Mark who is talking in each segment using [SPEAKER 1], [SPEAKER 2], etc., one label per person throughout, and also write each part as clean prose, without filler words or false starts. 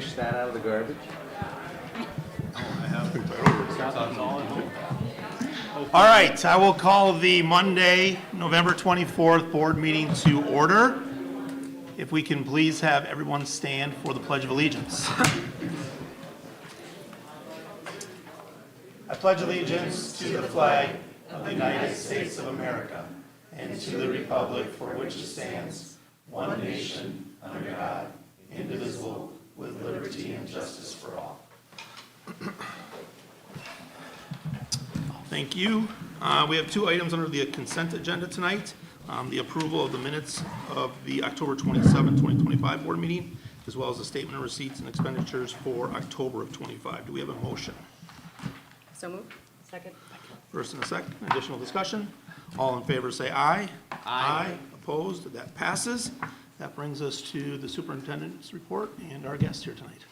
[SPEAKER 1] fish that out of the garbage?
[SPEAKER 2] All right, I will call the Monday, November 24th board meeting to order. If we can please have everyone stand for the Pledge of Allegiance. I pledge allegiance to the flag of the United States of America and to the republic for which it stands, one nation, under God, indivisible, with liberty and justice for all. Thank you. We have two items under the consent agenda tonight. The approval of the minutes of the October 27, 2025 board meeting, as well as the statement of receipts and expenditures for October of 25. Do we have a motion?
[SPEAKER 3] So moved. Second.
[SPEAKER 2] First and a second. Additional discussion? All in favor say aye.
[SPEAKER 1] Aye.
[SPEAKER 2] Opposed? That passes. That brings us to the superintendent's report and our guest here tonight.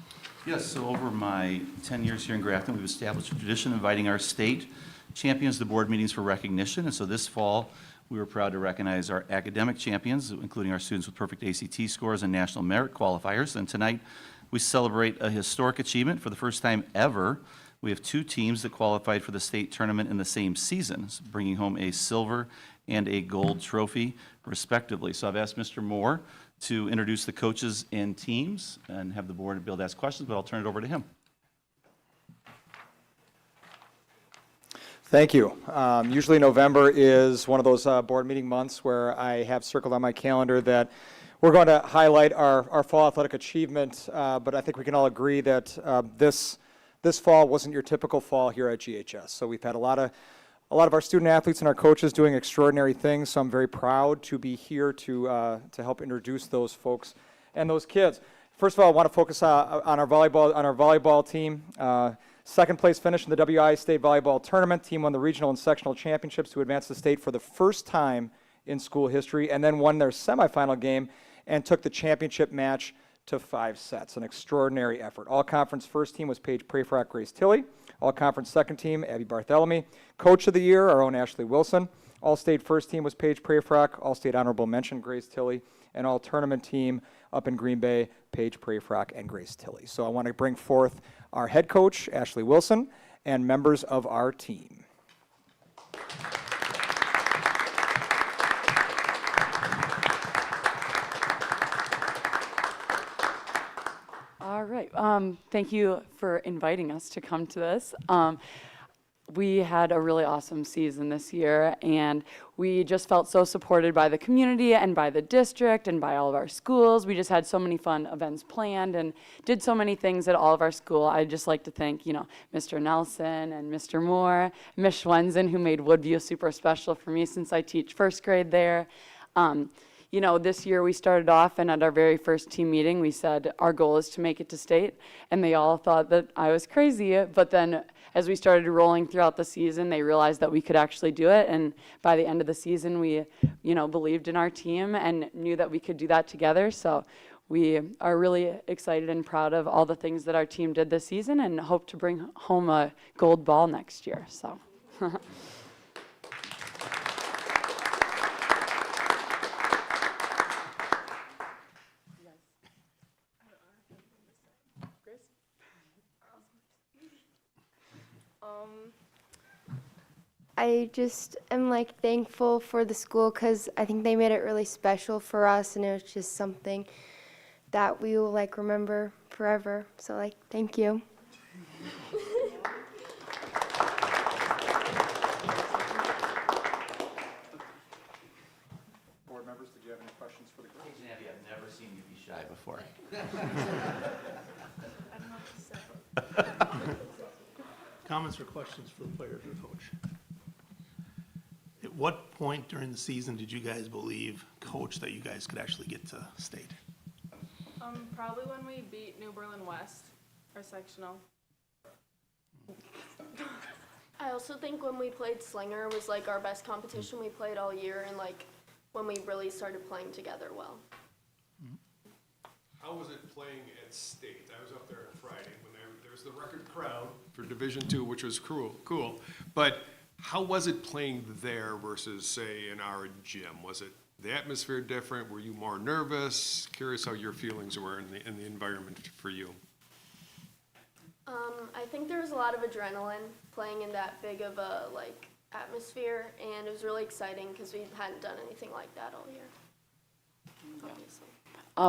[SPEAKER 4] Yes, so over my 10 years here in Grafton, we've established a tradition of inviting our state champions to board meetings for recognition. And so this fall, we were proud to recognize our academic champions, including our students with perfect ACT scores and national merit qualifiers. And tonight, we celebrate a historic achievement. For the first time ever, we have two teams that qualified for the state tournament in the same season, bringing home a silver and a gold trophy, respectively. So I've asked Mr. Moore to introduce the coaches and teams and have the board be able to ask questions, but I'll turn it over to him.
[SPEAKER 5] Thank you. Usually November is one of those board meeting months where I have circled on my calendar that we're going to highlight our fall athletic achievement, but I think we can all agree that this fall wasn't your typical fall here at GHS. So we've had a lot of our student athletes and our coaches doing extraordinary things, so I'm very proud to be here to help introduce those folks and those kids. First of all, I want to focus on our volleyball team. Second place finish in the WI State Volleyball Tournament. Team won the regional and sectional championships to advance the state for the first time in school history, and then won their semifinal game and took the championship match to 5 sets. An extraordinary effort. All-conference first team was Paige Prayfrock, Grace Tilley. All-conference second team, Abby Bartholomew. Coach of the year, our own Ashley Wilson. All-state first team was Paige Prayfrock. All-state honorable mention, Grace Tilley. And all-tournament team up in Green Bay, Paige Prayfrock and Grace Tilley. So I want to bring forth our head coach, Ashley Wilson, and members of our team.
[SPEAKER 3] All right. Thank you for inviting us to come to this. We had a really awesome season this year, and we just felt so supported by the community and by the district and by all of our schools. We just had so many fun events planned and did so many things at all of our school. I'd just like to thank, Mr. Nelson and Mr. Moore, Ms. Schwenzen, who made Woodview super special for me since I teach first grade there. This year we started off, and at our very first team meeting, we said our goal is to make it to state, and they all thought that I was crazy, but then as we started rolling throughout the season, they realized that we could actually do it, and by the end of the season, we, believed in our team and knew that we could do that together, so we are really excited and proud of all the things that our team did this season and hope to bring home a gold ball next year, so.
[SPEAKER 6] I just am thankful for the school because I think they made it really special for us, and it was just something that we will remember forever. So thank you.
[SPEAKER 5] Board members, did you have any questions for the girls?
[SPEAKER 4] Abby, I've never seen you be shy before.
[SPEAKER 2] Comments or questions for the players or coach? At what point during the season did you guys believe, coach, that you guys could actually get to state?
[SPEAKER 7] Probably when we beat New Berlin West, our sectional.
[SPEAKER 8] I also think when we played Slinger was our best competition we played all year, and when we really started playing together well.
[SPEAKER 9] How was it playing at state? I was up there on Friday when there was the record crowd for Division II, which was cool. But how was it playing there versus, say, in our gym? Was it the atmosphere different? Were you more nervous? Curious how your feelings were in the environment for you.
[SPEAKER 8] I think there was a lot of adrenaline playing in that big of a like atmosphere, and it was really exciting because we hadn't done anything like that all year. Obviously.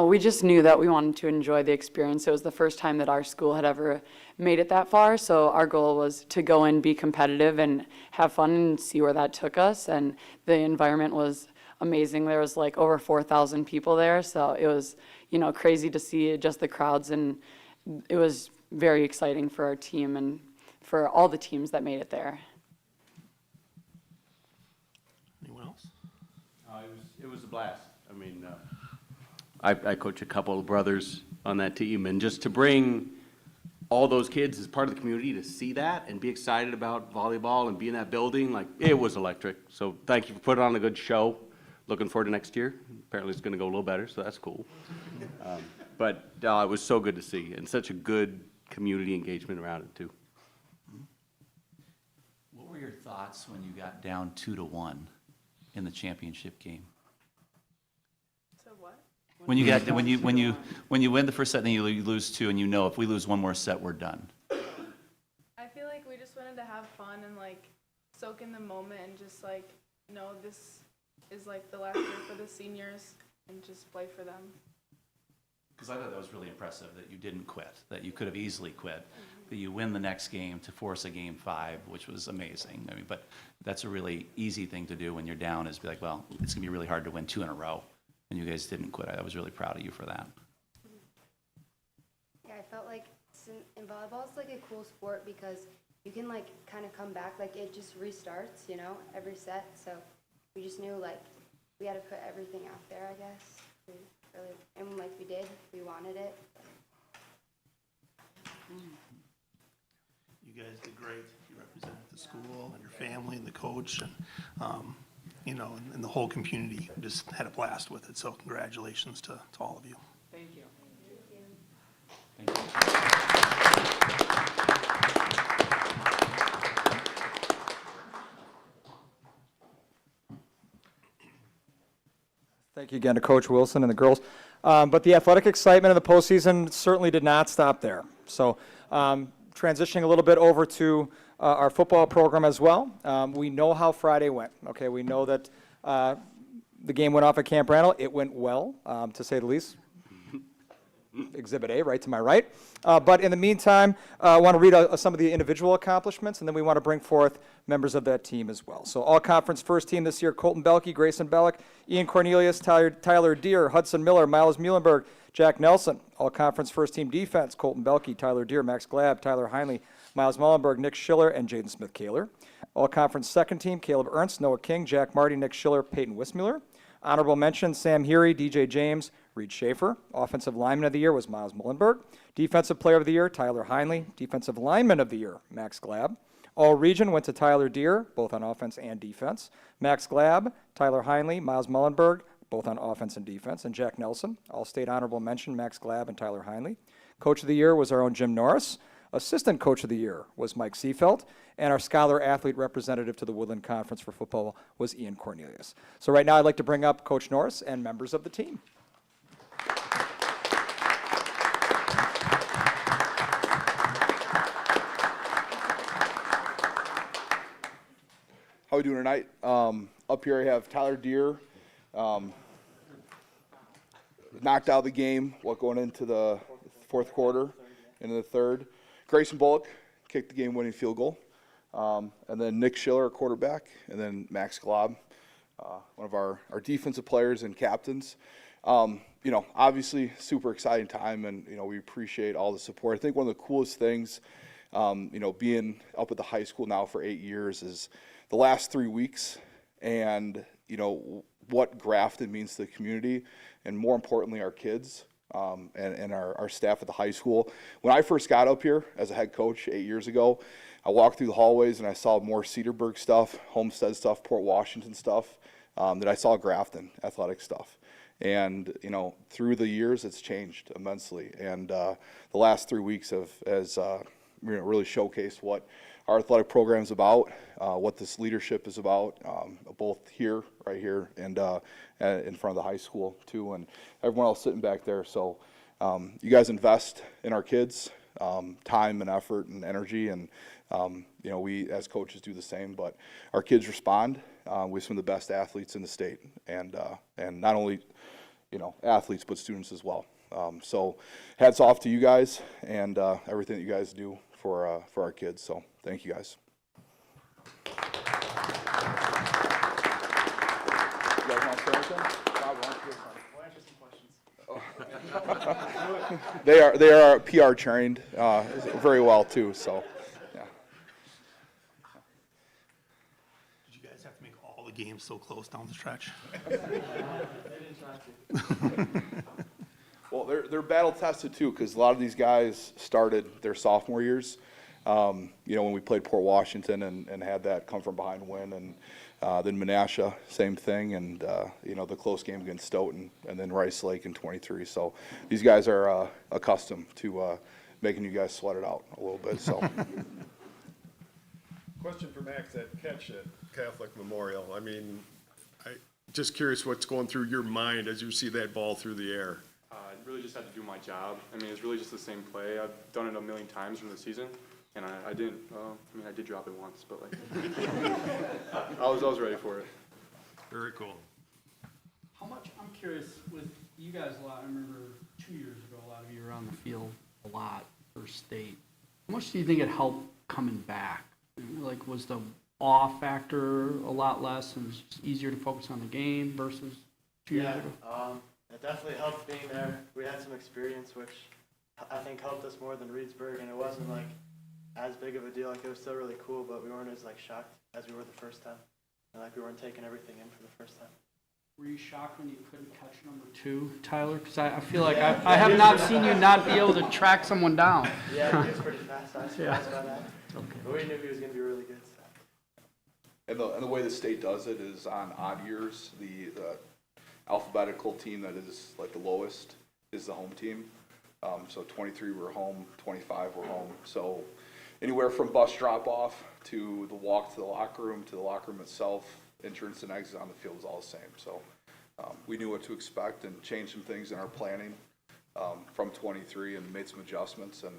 [SPEAKER 3] We just knew that we wanted to enjoy the experience. It was the first time that our school had ever made it that far, so our goal was to go and be competitive and have fun and see where that took us, and the environment was amazing. There was like over 4,000 people there, so it was, crazy to see just the crowds, and it was very exciting for our team and for all the teams that made it there.
[SPEAKER 2] Anyone else?
[SPEAKER 1] It was a blast. I mean, I coach a couple of brothers on that team, and just to bring all those kids as part of the community to see that and be excited about volleyball and be in that building, like, it was electric. So thank you for putting on a good show. Looking forward to next year. Apparently it's going to go a little better, so that's cool. But it was so good to see, and such a good community engagement around it, too.
[SPEAKER 4] What were your thoughts when you got down 2-1 in the championship game?
[SPEAKER 7] So what?
[SPEAKER 4] When you win the first set, then you lose 2, and if we lose one more set, we're done.
[SPEAKER 7] I feel like we just wanted to have fun and like soak in the moment and just like know this is like the last year for the seniors and just play for them.
[SPEAKER 4] Because I thought that was really impressive that you didn't quit, that you could have easily quit, that you win the next game to force a game 5, which was amazing. I mean, but that's a really easy thing to do when you're down, is be like, well, it's going to be really hard to win 2 in a row. And you guys didn't quit. I was really proud of you for that.
[SPEAKER 6] Yeah, I felt like in volleyball, it's like a cool sport because you can like kind of come back, like it just restarts, every set. So we just knew like we had to put everything out there, I guess. And like we did, we wanted it.
[SPEAKER 2] You guys did great. You represented the school and your family and the coach and, and the whole community. Just had a blast with it. So congratulations to all of you.
[SPEAKER 3] Thank you.
[SPEAKER 5] Thank you again to Coach Wilson and the girls. But the athletic excitement of the postseason certainly did not stop there. So transitioning a little bit over to our football program as well. We know how Friday went. Okay, we know that the game went off at Camp Randall. It went well, to say the least. Exhibit A, right to my right. But in the meantime, I want to read some of the individual accomplishments, and then we want to bring forth members of that team as well. So all-conference first team this year: Colton Belke, Grayson Bellick, Ian Cornelius, Tyler Deere, Hudson Miller, Miles Muhlenberg, Jack Nelson. All-conference first team defense: Colton Belke, Tyler Deere, Max Glab, Tyler Heinley, Miles Muhlenberg, Nick Schiller, and Jaden Smith-Kaler. All-conference second team: Caleb Ernst, Noah King, Jack Marty, Nick Schiller, Peyton Wismuller. Honorable mention: Sam Heary, DJ James, Reed Schaefer. Offensive lineman of the year was Miles Muhlenberg. Defensive player of the year, Tyler Heinley. Defensive lineman of the year, Max Glab. All region went to Tyler Deere, both on offense and defense. Max Glab, Tyler Heinley, Miles Muhlenberg, both on offense and defense. And Jack Nelson. All-state honorable mention, Max Glab and Tyler Heinley. Coach of the year was our own Jim Norris. Assistant coach of the year was Mike Seefeld. And our scholar athlete representative to the Woodland Conference for football was Ian Cornelius. So right now I'd like to bring up Coach Norris and members of the team.
[SPEAKER 10] How are we doing tonight? Up here I have Tyler Deere, knocked out of the game, going into the fourth quarter, into the third. Grayson Bullock kicked the game-winning field goal. And then Nick Schiller, quarterback, and then Max Glob, one of our defensive players and captains. Obviously super exciting time, and, we appreciate all the support. I think one of the coolest things, being up at the high school now for 8 years is the last 3 weeks and, what Grafton means to the community and, more importantly, our kids and our staff at the high school. When I first got up here as a head coach 8 years ago, I walked through the hallways and I saw more Cedarburg stuff, Homestead stuff, Port Washington stuff, that I saw Grafton athletic stuff. And, through the years, it's changed immensely. And the last 3 weeks has really showcased what our athletic program is about, what this leadership is about, both right here, and in front of the high school, too, and everyone else sitting back there. So you guys invest in our kids. time and effort and energy, and you know, we as coaches do the same. But our kids respond. We have some of the best athletes in the state, and not only, you know, athletes but students as well. So hats off to you guys and everything that you guys do for our kids. So thank you guys. You guys want to say anything? Bob, why don't you They are PR trained very well too. So yeah.
[SPEAKER 2] Did you guys have to make all the games so close down the stretch?
[SPEAKER 10] Well, they're battle tested too, because a lot of these guys started their sophomore years. You know, when we played Port Washington and had that come from behind win, and then Menasha, same thing, and you know, the close game against Stoughton, and then Rice Lake in 23. So these guys are accustomed to making you guys sweat it out a little bit. So.
[SPEAKER 9] Question for Max, that catch at Catholic Memorial. I mean, just curious what's going through your mind as you see that ball through the air.
[SPEAKER 11] I really just had to do my job. I mean, it's really just the same play. I've done it a million times from the season, and I didn't. I mean, I did drop it once, but like, I was ready for it.
[SPEAKER 9] Very cool.
[SPEAKER 12] How much, I'm curious, with you guys a lot, I remember 2 years ago, a lot of you were on the field a lot for state. How much do you think it helped coming back? Like, was the awe factor a lot less and it was just easier to focus on the game versus 2 years ago?
[SPEAKER 13] It definitely helped being there. We had some experience, which I think helped us more than Reedsburg, and it wasn't like as big of a deal. Like, it was still really cool, but we weren't as like shocked as we were the first time, and like we weren't taking everything in for the first time.
[SPEAKER 12] Were you shocked when you couldn't catch number 2, Tyler? Because I feel like I have not seen you not be able to track someone down.
[SPEAKER 13] Yeah, he was pretty fast. I was surprised by that. Okay. But we knew he was going to be really good. So.
[SPEAKER 10] And the way the state does it is on odd years, the alphabetical team that is like the lowest is the home team. So 23 were home, 25 were home. So anywhere from bus drop off to the walk to the locker room itself, entrance and exit on the field was all the same. So we knew what to expect and changed some things in our planning from 23 and made some adjustments, and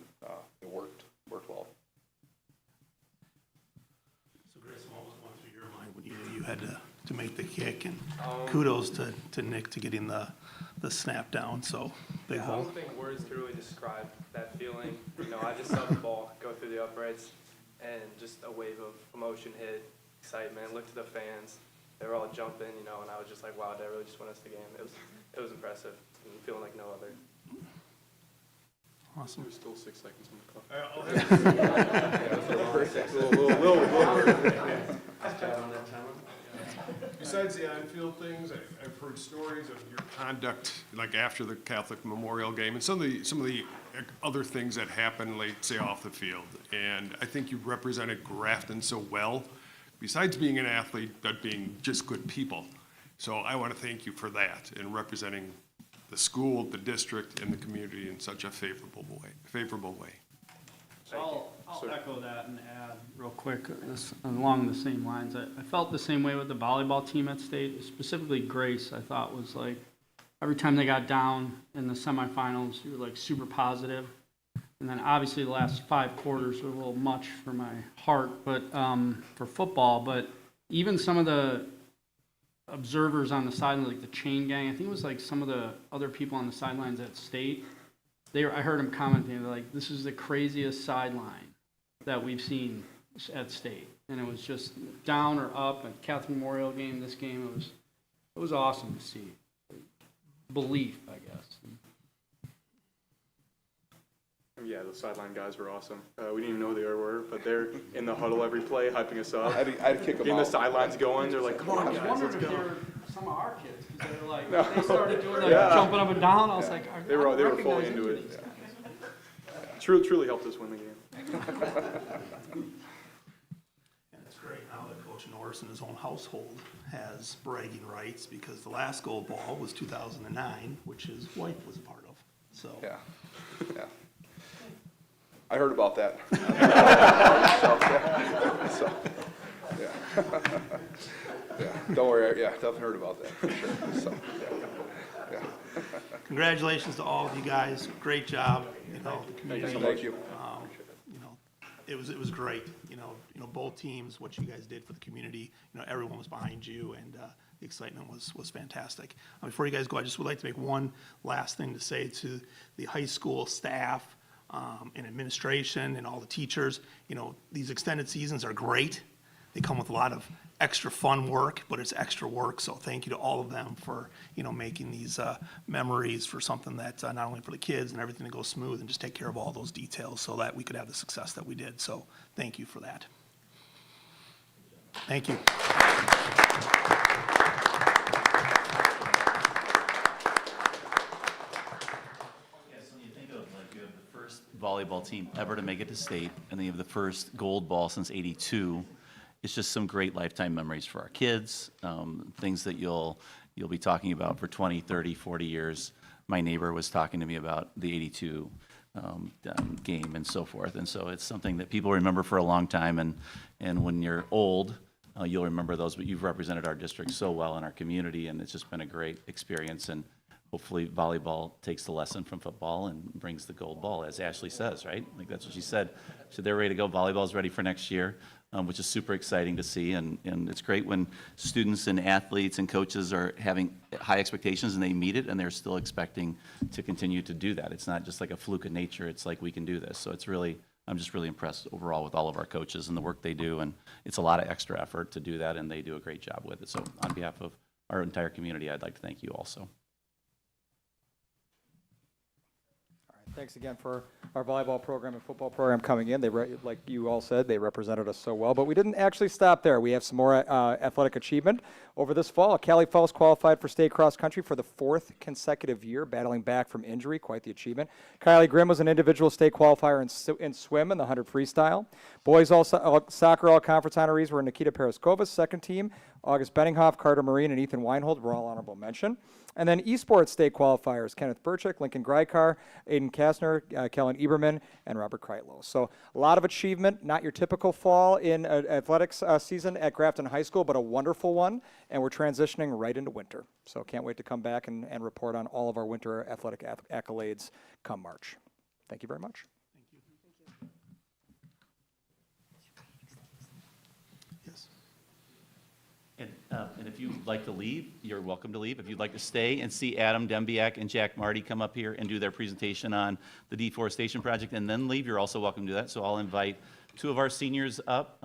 [SPEAKER 10] it worked well.
[SPEAKER 2] So Grayson, what was going through your mind when you knew you had to make the kick? And kudos to Nick to getting the snap down. So big
[SPEAKER 11] I
[SPEAKER 2] hole.
[SPEAKER 11] don't think words could really describe that feeling. You know, I just saw the ball go through the uprights, and just a wave of emotion hit, excitement. Looked at the fans; they were all jumping, you know, and I was just like, "Wow, that really just won us the game." It was impressive, and feeling like no other.
[SPEAKER 2] Awesome.
[SPEAKER 11] There's still 6 seconds on the clock.
[SPEAKER 9] Besides the on-field things, I've heard stories of your conduct, like after the Catholic Memorial game, and some of the other things that happen, like say off the field. And I think you represented Grafton so well, besides being an athlete, but being just good people. So I want to thank you for that and representing the school, the district, and the community in such a favorable way.
[SPEAKER 12] So I'll echo that and add real quick along the same lines. I felt the same way with the volleyball team at state, specifically Grace. I thought was like every time they got down in the semifinals, you were like super positive. And then obviously the last 5 quarters were a little much for my heart, but for football. But even some of the observers on the sideline, like the chain gang, I think it was like some of the other people on the sidelines at state. I heard them commenting, they're like, "This is the craziest sideline that we've seen at state," and it was just down or up. At Catholic Memorial game, this game, it was awesome to see. Belief, I guess.
[SPEAKER 11] Yeah, the sideline guys were awesome. We didn't even know who they were, but they're in the huddle every play, hyping us up.
[SPEAKER 10] I had to kick them
[SPEAKER 11] Getting
[SPEAKER 10] out.
[SPEAKER 11] the sidelines going. They're like, "Come on,
[SPEAKER 12] I was
[SPEAKER 11] guys,
[SPEAKER 12] wondering
[SPEAKER 11] let's
[SPEAKER 12] if they
[SPEAKER 11] go."
[SPEAKER 12] were some of our kids, because they were like, they started doing like jumping up and down. I was like,
[SPEAKER 11] They were fully
[SPEAKER 12] recognize
[SPEAKER 11] into
[SPEAKER 12] any of
[SPEAKER 11] it.
[SPEAKER 12] these guys.
[SPEAKER 11] Truly helped us win the game.
[SPEAKER 2] And it's great now that Coach Norris in his own household has bragging rights, because the last gold ball was 2009, which his wife was a part of. So
[SPEAKER 10] Yeah. I heard about that. Yeah. Don't worry. Yeah, definitely heard about that for sure. So, yeah.
[SPEAKER 2] congratulations to all of you guys. Great job. You know, the community.
[SPEAKER 10] Thank you.
[SPEAKER 2] You know, it was great. You know, both teams, what you guys did for the community. You know, everyone was behind you, and the excitement was fantastic. Before you guys go, I just would like to make one last thing to say to the high school staff and administration and all the teachers. You know, these extended seasons are great. They come with a lot of extra fun work, but it's extra work. So thank you to all of them for, you know, making these memories for something that not only for the kids and everything to go smooth, and just take care of all those details so that we could have the success that we did. So thank you for that. Thank you.
[SPEAKER 4] So you think of, like, you have the first volleyball team ever to make it to state, and then you have the first gold ball since '82. It's just some great lifetime memories for our kids, things that you'll be talking about for 20, 30, 40 years. My neighbor was talking to me about the '82 game and so forth, and so it's something that people remember for a long time, and when you're old, you'll remember those, but you've represented our district so well in our community, and it's just been a great experience, and hopefully volleyball takes the lesson from football and brings the gold ball, as Ashley says, right? Like, that's what she said. So they're ready to go. Volleyball's ready for next year, which is super exciting to see, and it's great when students and athletes and coaches are having high expectations and they meet it, and they're still expecting to continue to do that. It's not just like a fluke of nature. It's like, we can do this. So it's really, I'm just really impressed overall with all of our coaches and the work they do, and it's a lot of extra effort to do that, and they do a great job with it. So on behalf of our entire community, I'd like to thank you also.
[SPEAKER 5] Thanks again for our volleyball program and football program coming in. Like you all said, they represented us so well. But we didn't actually stop there. We have some more athletic achievement over this fall. Callie Falls qualified for state cross country for the 4th consecutive year, battling back from injury. Quite the achievement. Kylie Grimm was an individual state qualifier in swim in the 100 freestyle. Boys soccer all-conference honorees were Nikita Paraskova's second team. August Benninghoff, Carter Marine, and Ethan Weinhold were all honorable mention. And then esports state qualifiers, Kenneth Burchick, Lincoln Greikar, Aiden Kastner, Kellen Eberman, and Robert Kreitlow. So a lot of achievement, not your typical fall in athletics season at Grafton High School, but a wonderful one. And we're transitioning right into winter. So can't wait to come back and report on all of our winter athletic accolades come March. Thank you very much.
[SPEAKER 4] And if you'd like to leave, you're welcome to leave. If you'd like to stay and see Adam Dembiak and Jack Marty come up here and do their presentation on the deforestation project and then leave, you're also welcome to do that. So I'll invite 2 of our seniors up.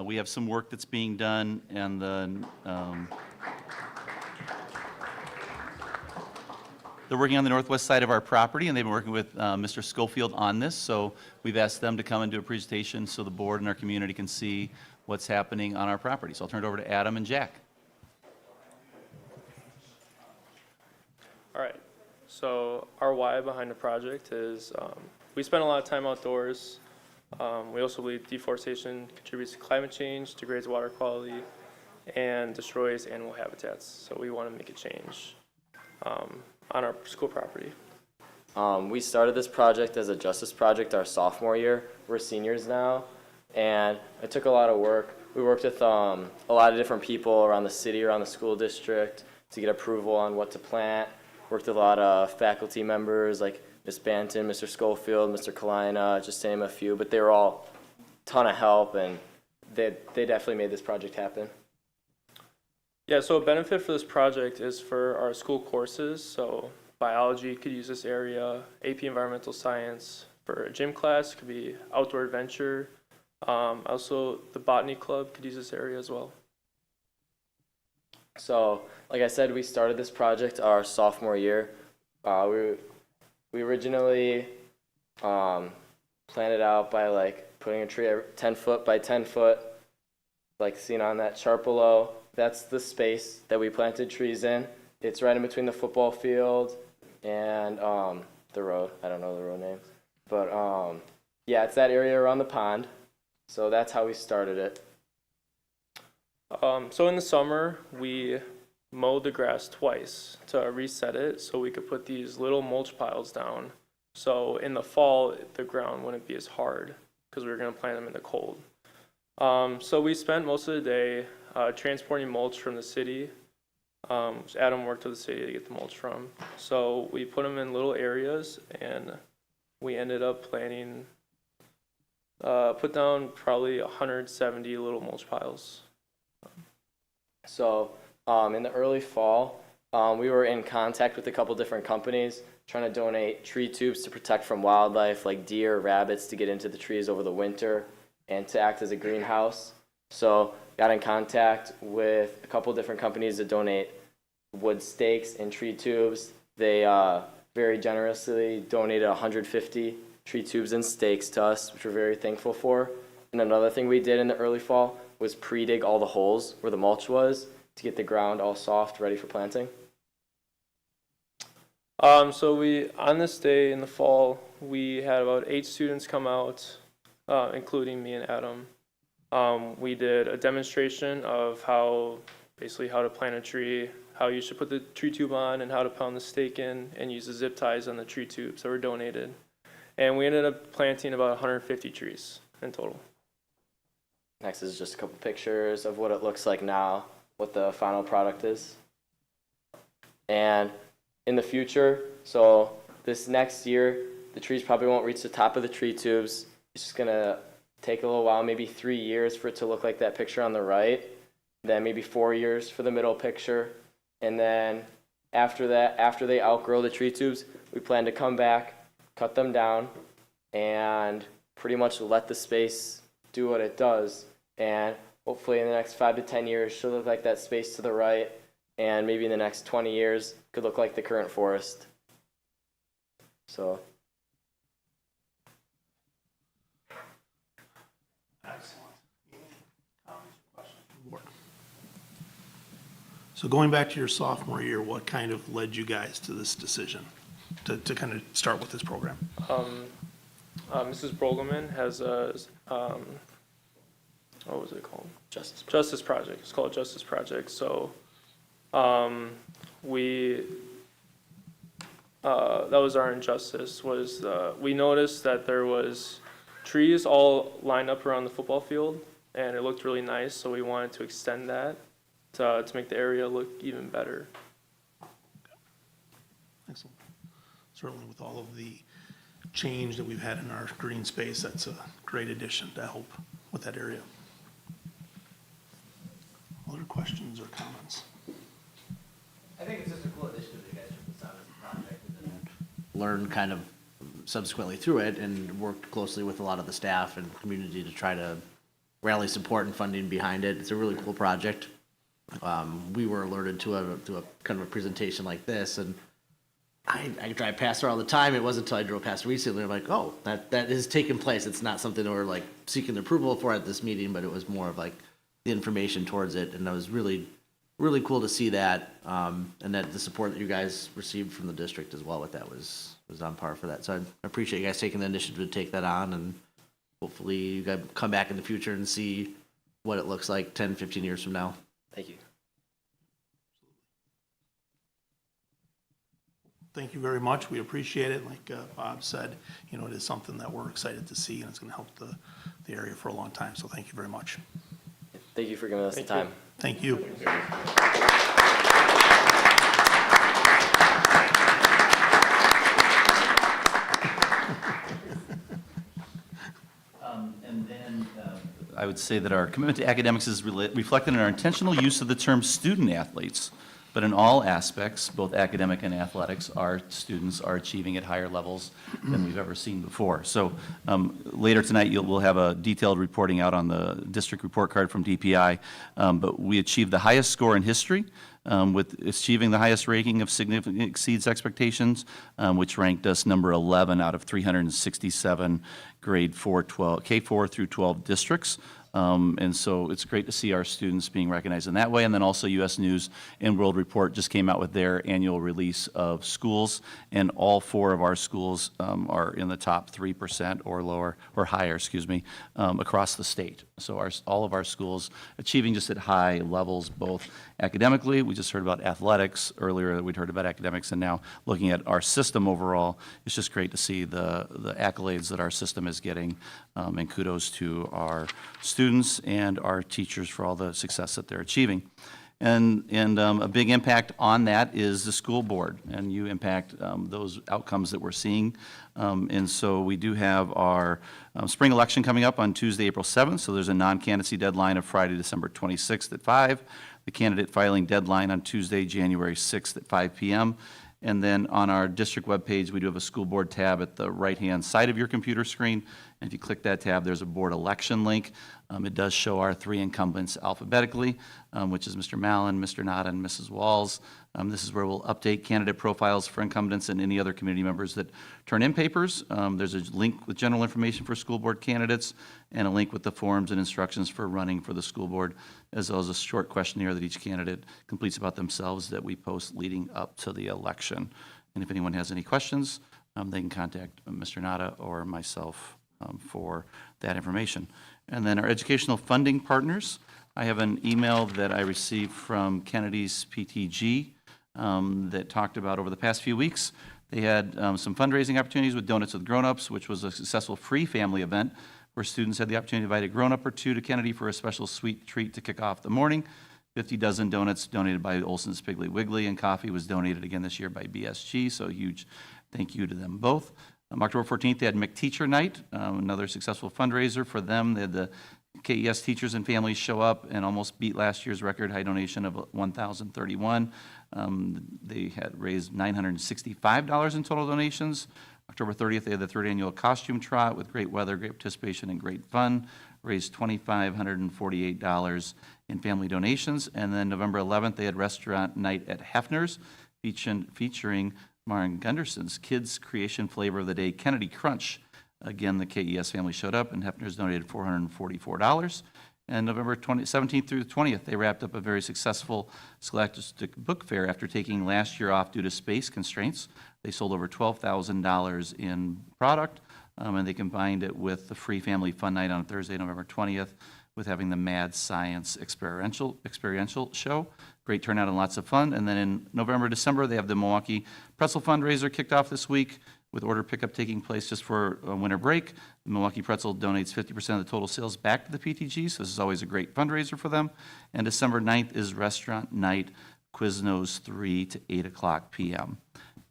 [SPEAKER 4] We have some work that's being done, and then they're working on the northwest side of our property, and they've been working with Mr. Schofield on this. So we've asked them to come and do a presentation so the board and our community can see what's happening on our property. So I'll turn it over to Adam and Jack.
[SPEAKER 11] All right, so our why behind the project is we spend a lot of time outdoors. We also believe deforestation contributes to climate change, degrades water quality, and destroys animal habitats. So we want to make a change on our school property.
[SPEAKER 14] We started this project as a justice project our sophomore year. We're seniors now, and it took a lot of work. We worked with a lot of different people around the city, around the school district, to get approval on what to plant. Worked with a lot of faculty members like Ms. Banton, Mr. Schofield, Mr. Kalina, just to name a few, but they were all a ton of help, and they definitely made this project happen.
[SPEAKER 11] Yeah, so a benefit for this project is for our school courses. So biology could use this area, AP Environmental Science. For a gym class, could be outdoor adventure. Also, the botany club could use this area as well.
[SPEAKER 14] So, like I said, we started this project our sophomore year. We originally planned it out by like putting a tree 10 foot by 10 foot, like seen on that chart below. That's the space that we planted trees in. It's right in between the football field and the road. I don't know the road name, but yeah, it's that area around the pond. So that's how we started it.
[SPEAKER 11] So in the summer, we mowed the grass twice to reset it so we could put these little mulch piles down. So in the fall, the ground wouldn't be as hard because we were going to plant them in the cold. So we spent most of the day transporting mulch from the city which Adam worked with the city to get the mulch from. So we put them in little areas, and we ended up planting, put down probably 170 little mulch piles.
[SPEAKER 14] So in the early fall, we were in contact with a couple different companies trying to donate tree tubes to protect from wildlife like deer, rabbits to get into the trees over the winter and to act as a greenhouse. So got in contact with a couple different companies that donate wood stakes and tree tubes. They very generously donated 150 tree tubes and stakes to us, which we're very thankful for. And another thing we did in the early fall was pre-dig all the holes where the mulch was to get the ground all soft, ready for planting.
[SPEAKER 11] So on this day in the fall, we had about 8 students come out, including me and Adam. We did a demonstration of basically how to plant a tree, how you should put the tree tube on, and how to pound the stake in and use the zip ties on the tree tubes that were donated. And we ended up planting about 150 trees in total.
[SPEAKER 14] Next is just a couple pictures of what it looks like now, what the final product is. And in the future, so this next year, the trees probably won't reach the top of the tree tubes. It's just gonna take a little while, maybe 3 years for it to look like that picture on the right, then maybe 4 years for the middle picture. And then after that, after they outgrow the tree tubes, we plan to come back, cut them down, and pretty much let the space do what it does. And hopefully in the next 5 to 10 years, she'll look like that space to the right, and maybe in the next 20 years, could look like the current forest. So.
[SPEAKER 2] So going back to your sophomore year, what kind of led you guys to this decision to kind of start with this program?
[SPEAKER 11] Mrs. Brogelman has a, what was it called?
[SPEAKER 14] Justice
[SPEAKER 11] Project. It's called Justice Project. So that was our injustice, was we noticed that there was trees all lined up around the football field, and it looked really nice, so we wanted to extend that to make the area look even better.
[SPEAKER 2] Excellent. Certainly with all of the change that we've had in our green space, that's a great addition to help with that area. Other questions or comments?
[SPEAKER 1] I think it's just a cool initiative you guys put this on as a project, and then learn kind of subsequently through it, and worked closely with a lot of the staff and community to try to rally support and funding behind it. It's a really cool project. We were alerted to a kind of a presentation like this, and I drive past there all the time. It wasn't until I drove past recently, I'm like, oh, that is taking place. It's not something that we're like seeking approval for at this meeting, but it was more of like the information towards it, and that was really, really cool to see that, and that the support that you guys received from the district as well with that was on par for that. So I appreciate you guys taking the initiative to take that on, and hopefully you guys come back in the future and see what it looks like 10, 15 years from now.
[SPEAKER 14] Thank you.
[SPEAKER 2] Thank you very much. We appreciate it. Like Bob said, you know, it is something that we're excited to see, and it's going to help the area for a long time. So thank you very much.
[SPEAKER 14] Thank you for giving us the time.
[SPEAKER 2] Thank you.
[SPEAKER 4] I would say that our commitment to academics is reflected in our intentional use of the term student athletes. But in all aspects, both academic and athletics, our students are achieving at higher levels than we've ever seen before. So later tonight, we'll have a detailed reporting out on the district report card from DPI. But we achieved the highest score in history, with achieving the highest ranking of significantly exceeds expectations, which ranked us number 11 out of 367 grade 4, K4 through 12 districts. And so it's great to see our students being recognized in that way. And then also U.S. News and World Report just came out with their annual release of schools, and all 4 of our schools are in the top 3% or lower, or higher, across the state. So all of our schools achieving just at high levels, both academically. We just heard about athletics earlier. We'd heard about academics, and now looking at our system overall, it's just great to see the accolades that our system is getting, and kudos to our students and our teachers for all the success that they're achieving. And a big impact on that is the school board, and you impact those outcomes that we're seeing. And so we do have our spring election coming up on Tuesday, April 7th, so there's a non-candidacy deadline of Friday, December 26th at 5. The candidate filing deadline on Tuesday, January 6th at 5 p.m. And then on our district webpage, we do have a school board tab at the right-hand side of your computer screen. And if you click that tab, there's a board election link. It does show our 3 incumbents alphabetically, which is Mr. Mallon, Mr. Nada, and Mrs. Walls. This is where we'll update candidate profiles for incumbents and any other community members that turn in papers. There's a link with general information for school board candidates and a link with the forms and instructions for running for the school board, as well as a short questionnaire that each candidate completes about themselves that we post leading up to the election. And if anyone has any questions, they can contact Mr. Nada or myself for that information. And then our educational funding partners, I have an email that I received from Kennedy's PTG that talked about over the past few weeks. They had some fundraising opportunities with Donuts with Grown-Ups, which was a successful free family event where students had the opportunity to invite a grown-up or two to Kennedy for a special sweet treat to kick off the morning. 50 dozen donuts donated by Olson's Piggly Wiggly, and coffee was donated again this year by BSG, so a huge thank you to them both. October 14th, they had McTeacher Night, another successful fundraiser for them. They had the KES teachers and families show up and almost beat last year's record high donation of $1,031. They had raised $965 in total donations. October 30th, they had the 3rd annual costume trot with great weather, great participation, and great fun. Raised $2,548 in family donations. And then November 11th, they had restaurant night at Hefner's, featuring Maren Gunderson's Kids Creation Flavor of the Day, Kennedy Crunch. Again, the KES family showed up, and Hefner's donated $444. And November 17th through the 20th, they wrapped up a very successful Scholastic Book Fair after taking last year off due to space constraints. They sold over $12,000 in product, and they combined it with the free family fun night on Thursday, November 20th, with having the Mad Science experiential show. Great turnout and lots of fun. And then in November, December, they have the Milwaukee Pretzel fundraiser kicked off this week with order pickup taking place just for a winter break. The Milwaukee Pretzel donates 50% of the total sales back to the PTG, so this is always a great fundraiser for them. And December 9th is restaurant night, Quiznos 3 to 8 o'clock p.m.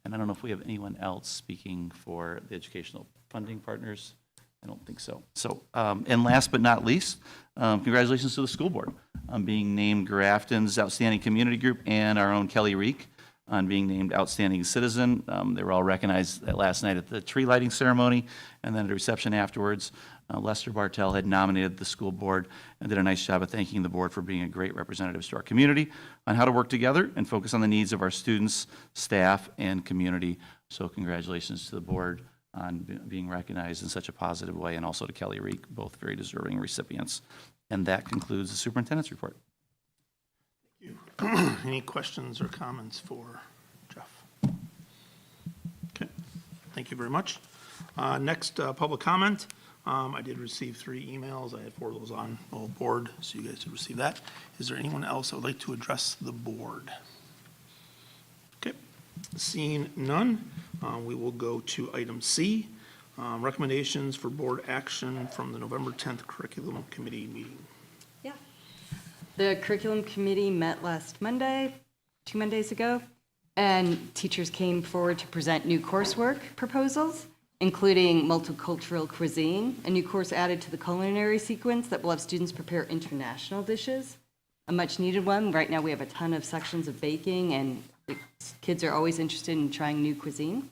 [SPEAKER 4] And I don't know if we have anyone else speaking for the educational funding partners. I don't think so. So, and last but not least, congratulations to the school board on being named Grafton's Outstanding Community Group and our own Kelly Reek on being named Outstanding Citizen. They were all recognized last night at the tree lighting ceremony and then at a reception afterwards. Lester Bartell had nominated the school board and did a nice job of thanking the board for being a great representatives to our community on how to work together and focus on the needs of our students, staff, and community. So congratulations to the board on being recognized in such a positive way, and also to Kelly Reek, both very deserving recipients. And that concludes the superintendent's report.
[SPEAKER 2] Thank you. Any questions or comments for Jeff? Okay, thank you very much. Next, public comment. I did receive 3 emails. I had 4 of those on the board, so you guys did receive that. Is there anyone else that would like to address the board? Okay, seeing none, we will go to item C, recommendations for board action from the November 10th Curriculum Committee meeting.
[SPEAKER 15] Yeah. The curriculum committee met last Monday, 2 Mondays ago, and teachers came forward to present new coursework proposals, including multicultural cuisine, a new course added to the culinary sequence that will have students prepare international dishes, a much needed one. Right now we have a ton of sections of baking, and the kids are always interested in trying new cuisine.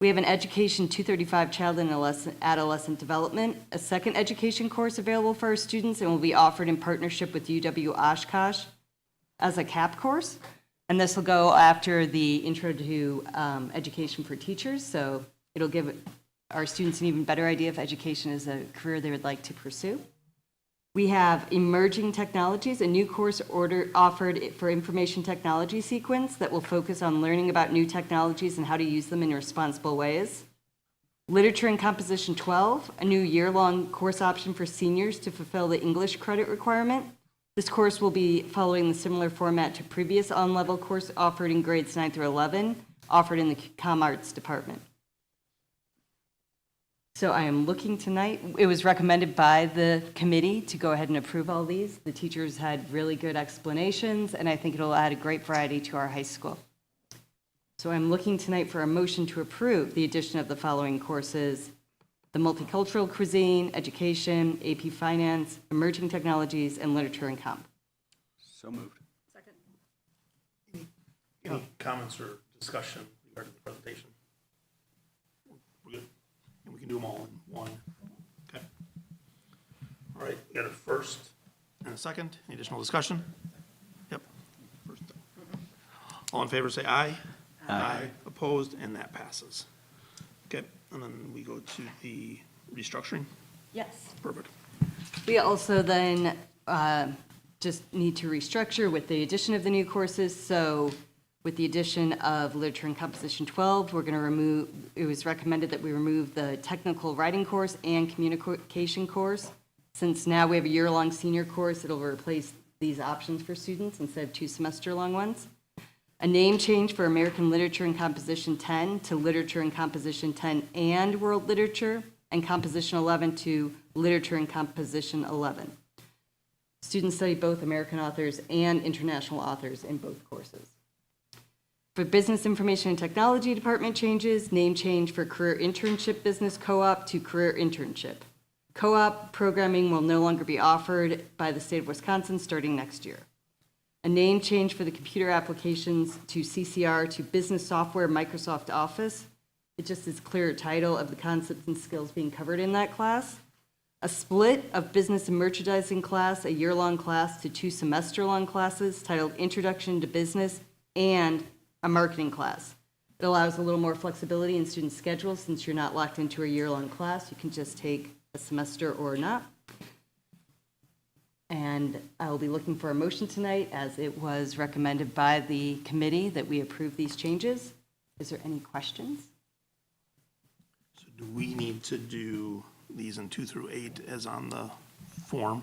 [SPEAKER 15] We have an Education 235 Child and Adolescent Development, a second education course available for our students and will be offered in partnership with UW Oshkosh as a CAP course. And this will go after the Intro to Education for Teachers, so it'll give our students an even better idea if education is a career they would like to pursue. We have Emerging Technologies, a new course offered for information technology sequence that will focus on learning about new technologies and how to use them in responsible ways. Literature and Composition 12, a new year-long course option for seniors to fulfill the English credit requirement. This course will be following the similar format to previous on-level course offered in grades 9 through 11, offered in the Com Arts department. So I am looking tonight, it was recommended by the committee to go ahead and approve all these. The teachers had really good explanations, and I think it'll add a great variety to our high school. So I'm looking tonight for a motion to approve the addition of the following courses: the multicultural cuisine, education, AP finance, emerging technologies, and literature and comp.
[SPEAKER 1] So moved.
[SPEAKER 2] Any comments or discussion regarding the presentation? We're good. And we can do them all in one. Okay. All right, we got a first and a second. Any additional discussion? Yep. First. All in favor, say aye. Aye. Opposed, and that passes. Okay, and then we go to the restructuring.
[SPEAKER 15] Yes.
[SPEAKER 2] Perfect.
[SPEAKER 15] We also then just need to restructure with the addition of the new courses. So with the addition of Literature and Composition 12, we're going to remove, it was recommended that we remove the technical writing course and communication course. Since now we have a year-long senior course, it'll replace these options for students instead of 2 semester-long ones. A name change for American Literature and Composition 10 to Literature and Composition 10 and World Literature, and Composition 11 to Literature and Composition 11. Students study both American authors and international authors in both courses. For Business Information and Technology Department changes, name change for Career Internship Business Co-op to Career Internship. Co-op programming will no longer be offered by the state of Wisconsin starting next year. A name change for the computer applications to CCR to Business Software Microsoft Office. It just is a clearer title of the concepts and skills being covered in that class. A split of Business and Merchandising class, a year-long class, to 2 semester-long classes titled Introduction to Business and a marketing class. It allows a little more flexibility in student schedules since you're not locked into a year-long class. You can just take a semester or not. And I will be looking for a motion tonight, as it was recommended by the committee that we approve these changes. Is there any questions?
[SPEAKER 2] So do we need to do these in 2 through 8 as on the form?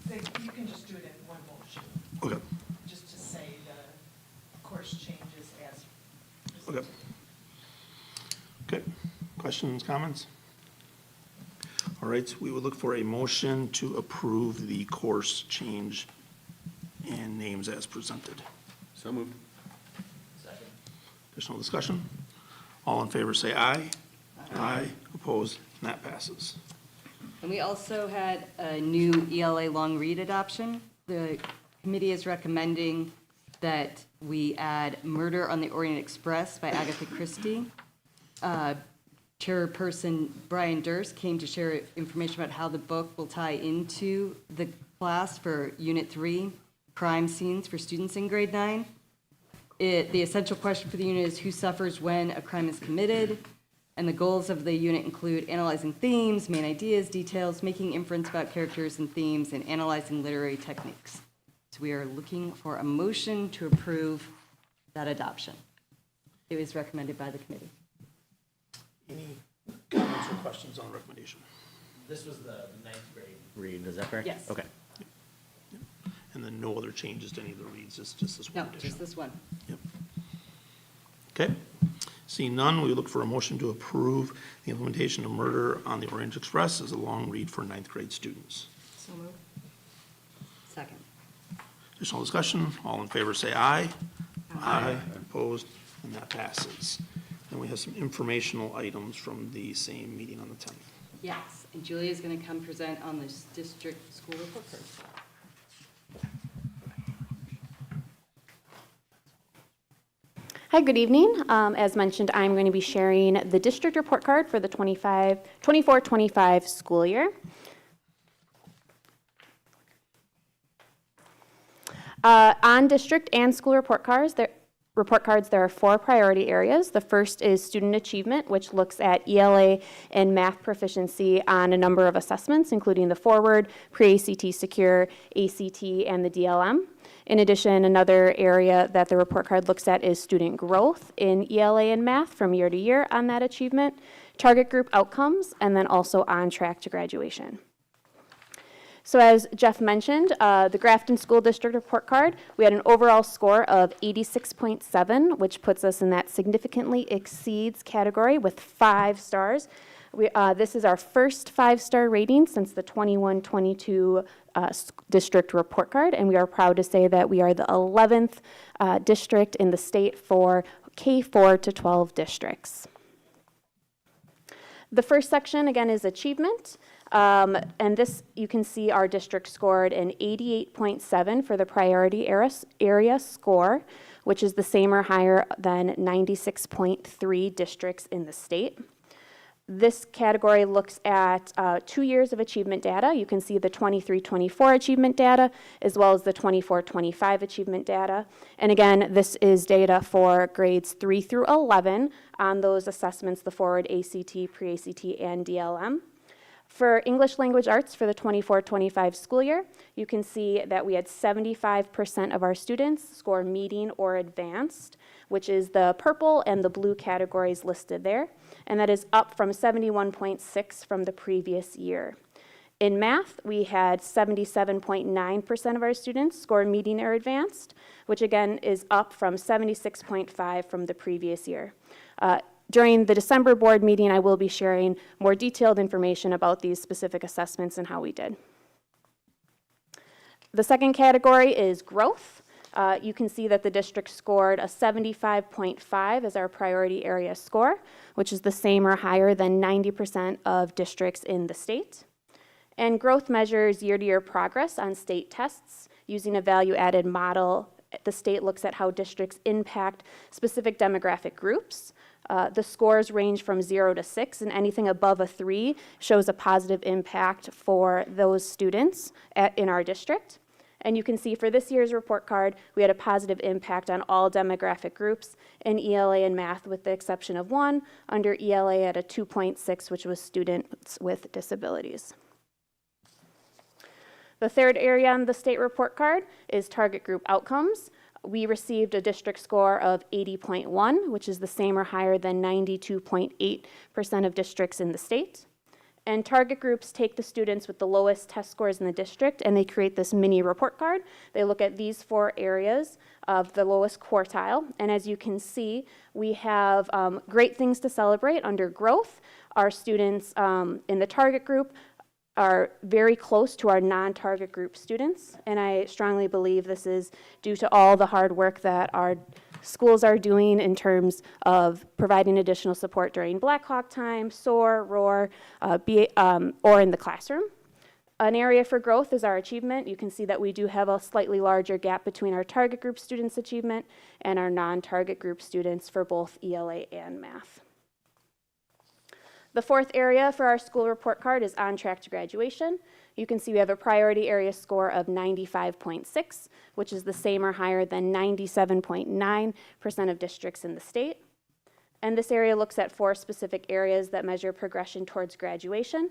[SPEAKER 16] You can just do it in one motion,
[SPEAKER 2] Okay,
[SPEAKER 16] just to say the course changes as.
[SPEAKER 2] okay. Okay, questions, comments? All right, we would look for a motion to approve the course change and names as presented.
[SPEAKER 1] So moved.
[SPEAKER 2] Additional discussion? All in favor, say aye. Aye. Opposed, and that passes.
[SPEAKER 15] And we also had a new ELA long read adoption. The committee is recommending that we add Murder on the Orient Express by Agatha Christie. Chairperson Brian Durst came to share information about how the book will tie into the class for Unit 3, crime scenes for students in grade 9. The essential question for the unit is who suffers when a crime is committed, and the goals of the unit include analyzing themes, main ideas, details, making inference about characters and themes, and analyzing literary techniques. So we are looking for a motion to approve that adoption. It was recommended by the committee.
[SPEAKER 2] Any comments or questions on the recommendation?
[SPEAKER 17] This was the 9th grade read, is that correct?
[SPEAKER 15] Yes.
[SPEAKER 17] Okay.
[SPEAKER 2] And then no other changes to any of the reads, just this
[SPEAKER 15] No,
[SPEAKER 2] one addition?
[SPEAKER 15] just this one.
[SPEAKER 2] Yep. Okay. Seeing none, we look for a motion to approve the implementation of Murder on the Orient Express as a long read for 9th grade students.
[SPEAKER 15] So moved. Second.
[SPEAKER 2] Additional discussion? All in favor, say aye. Aye. Opposed, and that passes. And we have some informational items from the same meeting on the 10th.
[SPEAKER 15] Yes, and Julia is going to come present on this district school report card.
[SPEAKER 18] Hi, good evening. As mentioned, I'm going to be sharing the district report card for the 24-25 school year. On district and school report cards, there are 4 priority areas. The first is student achievement, which looks at ELA and math proficiency on a number of assessments, including the Forward, Pre-ACT Secure, ACT, and the DLM. In addition, another area that the report card looks at is student growth in ELA and math from year to year on that achievement, target group outcomes, and then also on track to graduation. So as Jeff mentioned, the Grafton School District report card, we had an overall score of 86.7, which puts us in that significantly exceeds category with 5 stars. This is our first 5-star rating since the 21-22 district report card, and we are proud to say that we are the 11th district in the state for K-4 to 12 districts. The first section, again, is achievement. And this, you can see our district scored an 88.7 for the priority area score, which is the same or higher than 96.3 districts in the state. This category looks at 2 years of achievement data. You can see the 23-24 achievement data, as well as the 24-25 achievement data. And again, this is data for grades 3 through 11 on those assessments, the forward ACT, pre-ACT, and DLM. For English Language Arts for the 24-25 school year, you can see that we had 75% of our students score meeting or advanced, which is the purple and the blue categories listed there, and that is up from 71.6 from the previous year. In math, we had 77.9% of our students score meeting or advanced, which again is up from 76.5 from the previous year. During the December board meeting, I will be sharing more detailed information about these specific assessments and how we did. The second category is growth. You can see that the district scored a 75.5 as our priority area score, which is the same or higher than 90% of districts in the state. And growth measures year-to-year progress on state tests using a value-added model. The state looks at how districts impact specific demographic groups. The scores range from 0 to 6, and anything above a 3 shows a positive impact for those students in our district. And you can see for this year's report card, we had a positive impact on all demographic groups in ELA and math, with the exception of one, under ELA at a 2.6, which was students with disabilities. The third area on the state report card is target group outcomes. We received a district score of 80.1, which is the same or higher than 92.8% of districts in the state. And target groups take the students with the lowest test scores in the district, and they create this mini report card. They look at these 4 areas of the lowest quartile. And as you can see, we have great things to celebrate under growth. Our students in the target group are very close to our non-target group students, and I strongly believe this is due to all the hard work that our schools are doing in terms of providing additional support during Black Hawk time, SOAR, ROAR, or in the classroom. An area for growth is our achievement. You can see that we do have a slightly larger gap between our target group students' achievement and our non-target group students for both ELA and math. The fourth area for our school report card is on track to graduation. You can see we have a priority area score of 95.6, which is the same or higher than 97.9% of districts in the state. And this area looks at 4 specific areas that measure progression towards graduation.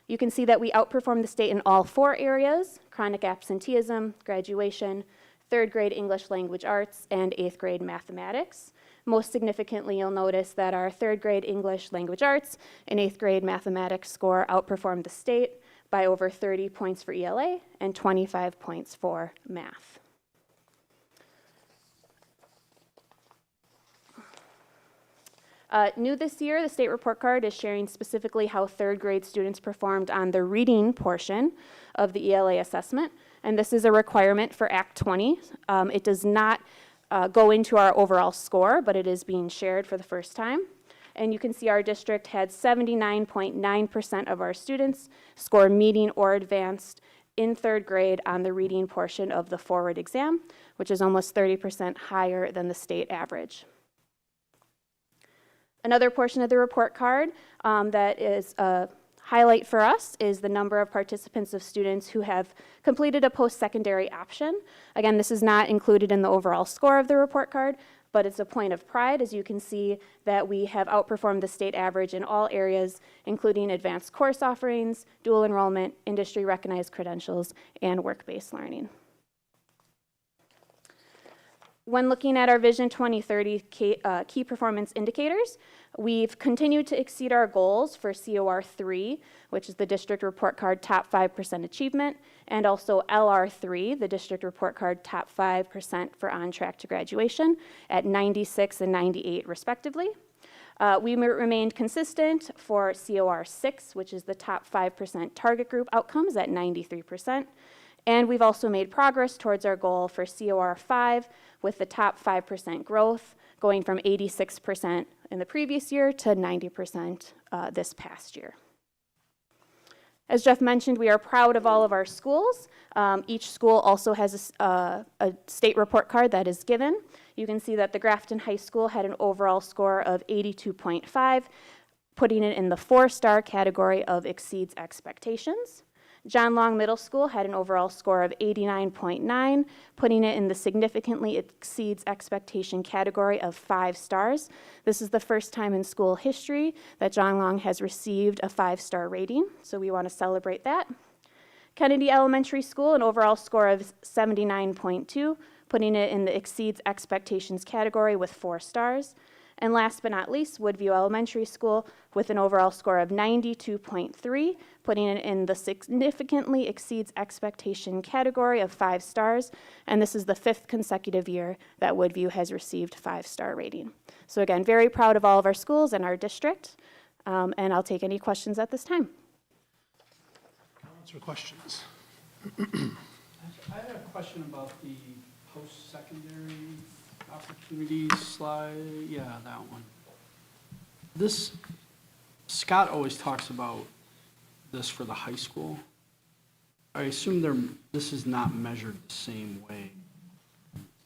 [SPEAKER 18] You can see that we outperform the state in all 4 areas: chronic absenteeism, graduation, 3rd grade English Language Arts, and 8th grade mathematics. Most significantly, you'll notice that our 3rd grade English Language Arts and 8th grade mathematics score outperformed the state by over 30 points for ELA and 25 points for math. New this year, the state report card is sharing specifically how 3rd grade students performed on the reading portion of the ELA assessment, and this is a requirement for Act 20. It does not go into our overall score, but it is being shared for the first time. And you can see our district had 79.9% of our students score meeting or advanced in 3rd grade on the reading portion of the forward exam, which is almost 30% higher than the state average. Another portion of the report card that is a highlight for us is the number of participants of students who have completed a post-secondary option. Again, this is not included in the overall score of the report card, but it's a point of pride, as you can see that we have outperformed the state average in all areas, including advanced course offerings, dual enrollment, industry-recognized credentials, and work-based learning. When looking at our Vision 2030 key performance indicators, We've continued to exceed our goals for COR 3, which is the district report card top 5% achievement, and also LR 3, the district report card top 5% for on track to graduation, at 96 and 98 respectively. We remained consistent for COR 6, which is the top 5% target group outcomes, at 93%. And we've also made progress towards our goal for COR 5 with the top 5% growth, going from 86% in the previous year to 90% this past year. As Jeff mentioned, we are proud of all of our schools. Each school also has a state report card that is given. You can see that the Grafton High School had an overall score of 82.5, putting it in the 4-star category of exceeds expectations. John Long Middle School had an overall score of 89.9, putting it in the significantly exceeds expectation category of 5 stars. This is the first time in school history that John Long has received a 5-star rating, so we want to celebrate that. Kennedy Elementary School, an overall score of 79.2, putting it in the exceeds expectations category with 4 stars. And last but not least, Woodview Elementary School with an overall score of 92.3, putting it in the significantly exceeds expectation category of 5 stars. And this is the 5th consecutive year that Woodview has received 5-star rating. So again, very proud of all of our schools and our district. And I'll take any questions at this time.
[SPEAKER 2] Comments or questions?
[SPEAKER 12] I had a question about the post-secondary opportunities slide. Yeah, that one. This, Scott always talks about this for the high school. I assume this is not measured the same way.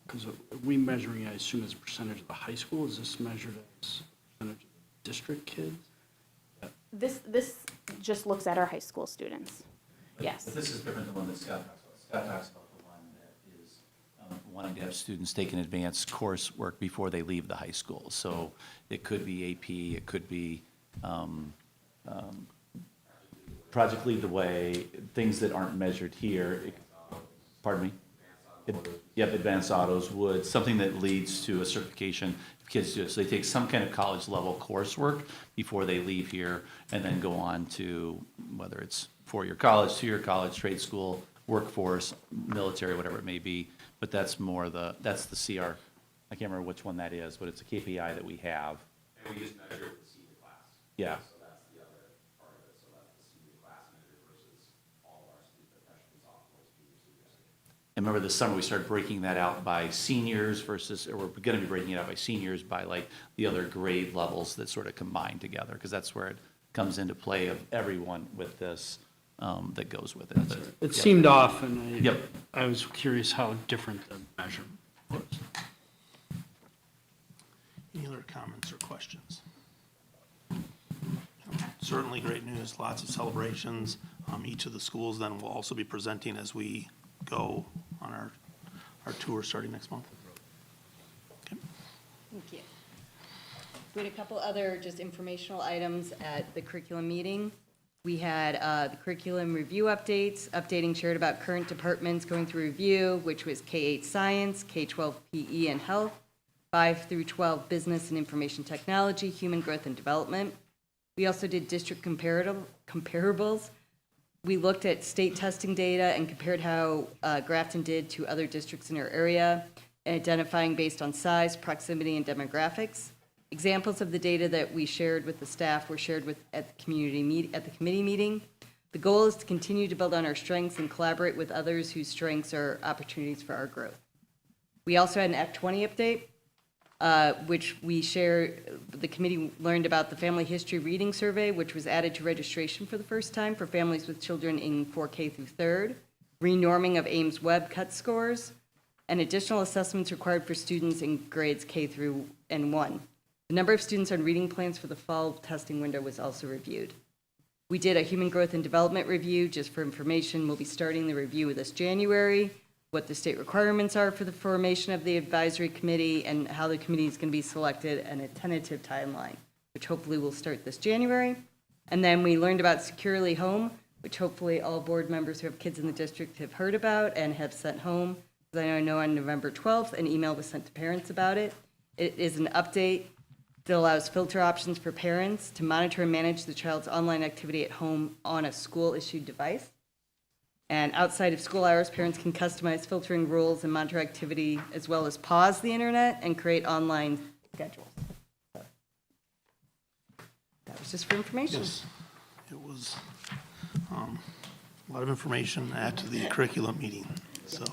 [SPEAKER 12] Because we measuring, I assume, as a percentage of the high school. Is this measured as percentage of district kids?
[SPEAKER 18] This just looks at our high school students. Yes.
[SPEAKER 4] But this is different than the one that Scott talks about. Scott talks about the one that is wanting to have students take an advanced coursework before they leave the high school. So it could be AP, it could be Project Lead the Way, things that aren't measured here. Pardon me? Yep, advanced autos would, something that leads to a certification kids do. So they take some kind of college level coursework before they leave here and then go on to whether it's 4-year college, 2-year college, trade school, workforce, military, whatever it may be. But that's more that's the CR. I can't remember which one that is, but it's a KPI that we have.
[SPEAKER 1] And we just measure the senior class.
[SPEAKER 4] Yeah.
[SPEAKER 1] So that's the other part of it. So that's the senior class measure versus all of our students, freshmen, sophomores, juniors.
[SPEAKER 4] And remember this summer we started breaking that out by seniors versus, or we're going to be breaking it out by seniors by like the other grade levels that sort of combine together, because that's where it comes into play of everyone with this that goes with it. But,
[SPEAKER 12] it seemed off, and
[SPEAKER 4] Yep.
[SPEAKER 12] I was curious how different the measure was.
[SPEAKER 2] Any other comments or questions? Certainly great news, lots of celebrations. Each of the schools then will also be presenting as we go on our tour starting next month. Okay.
[SPEAKER 15] Thank you. We had a couple other just informational items at the curriculum meeting. We had the curriculum review updates, updating shared about current departments going through review, which was K-8 Science, K-12 PE and Health, 5 through 12 Business and Information Technology, Human Growth and Development. We also did district comparables. We looked at state testing data and compared how Grafton did to other districts in our area, identifying based on size, proximity, and demographics. Examples of the data that we shared with the staff were shared at the committee meeting. The goal is to continue to build on our strengths and collaborate with others whose strengths are opportunities for our growth. We also had an Act 20 update, which we shared. The committee learned about the Family History Reading Survey, which was added to registration for the first time for families with children in 4K through 3rd, renorming of Ames Web cut scores, and additional assessments required for students in grades K through N1. The number of students on reading plans for the fall testing window was also reviewed. We did a human growth and development review. Just for information, we'll be starting the review this January, what the state requirements are for the formation of the advisory committee, and how the committee is going to be selected, and a tentative timeline, which hopefully will start this January. And then we learned about Securely Home, which hopefully all board members who have kids in the district have heard about and have sent home. I know on November 12th, an email was sent to parents about it. It is an update that allows filter options for parents to monitor and manage the child's online activity at home on a school-issued device. And outside of school hours, parents can customize filtering rules and monitor activity, as well as pause the internet and create online schedules. So, that was just for information.
[SPEAKER 2] Yes, it was a lot of information to add to the curriculum meeting. So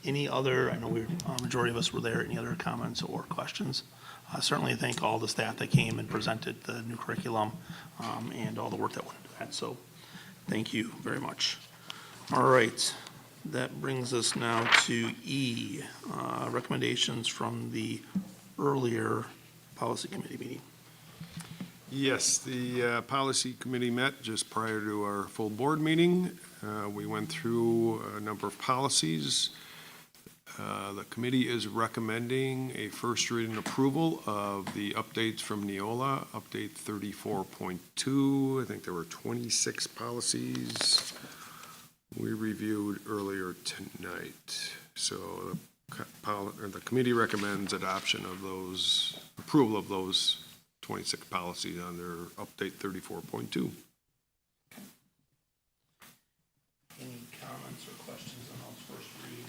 [SPEAKER 2] any other, I know majority of us were there, any other comments or questions? Certainly thank all the staff that came and presented the new curriculum and all the work that went into that. So thank you very much. All right, that brings us now to E, recommendations from the earlier policy committee meeting.
[SPEAKER 9] Yes, the policy committee met just prior to our full board meeting. We went through a number of policies. The committee is recommending a first reading approval of the updates from Neola, update 34.2. I think there were 26 policies we reviewed earlier tonight. So the committee recommends adoption of those, approval of those 26 policies under update 34.2.
[SPEAKER 2] Any comments or questions on those first read?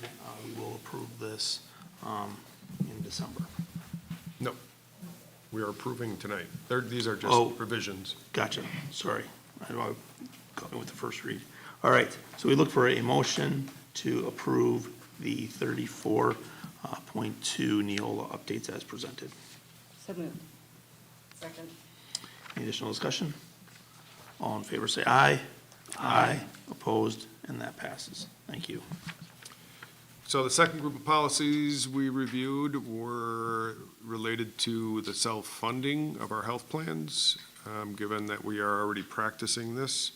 [SPEAKER 2] We will approve this in December.
[SPEAKER 9] No, we are approving tonight. These are
[SPEAKER 2] Oh.
[SPEAKER 9] just revisions.
[SPEAKER 2] Gotcha, sorry. I got me with the first read. All right, so we look for a motion to approve the 34.2 Neola updates as presented.
[SPEAKER 15] So moved. Second.
[SPEAKER 2] Any additional discussion? All in favor say aye. Aye. Opposed, and that passes. Thank you.
[SPEAKER 9] So the second group of policies we reviewed were related to the self-funding of our health plans. Given that we are already practicing this,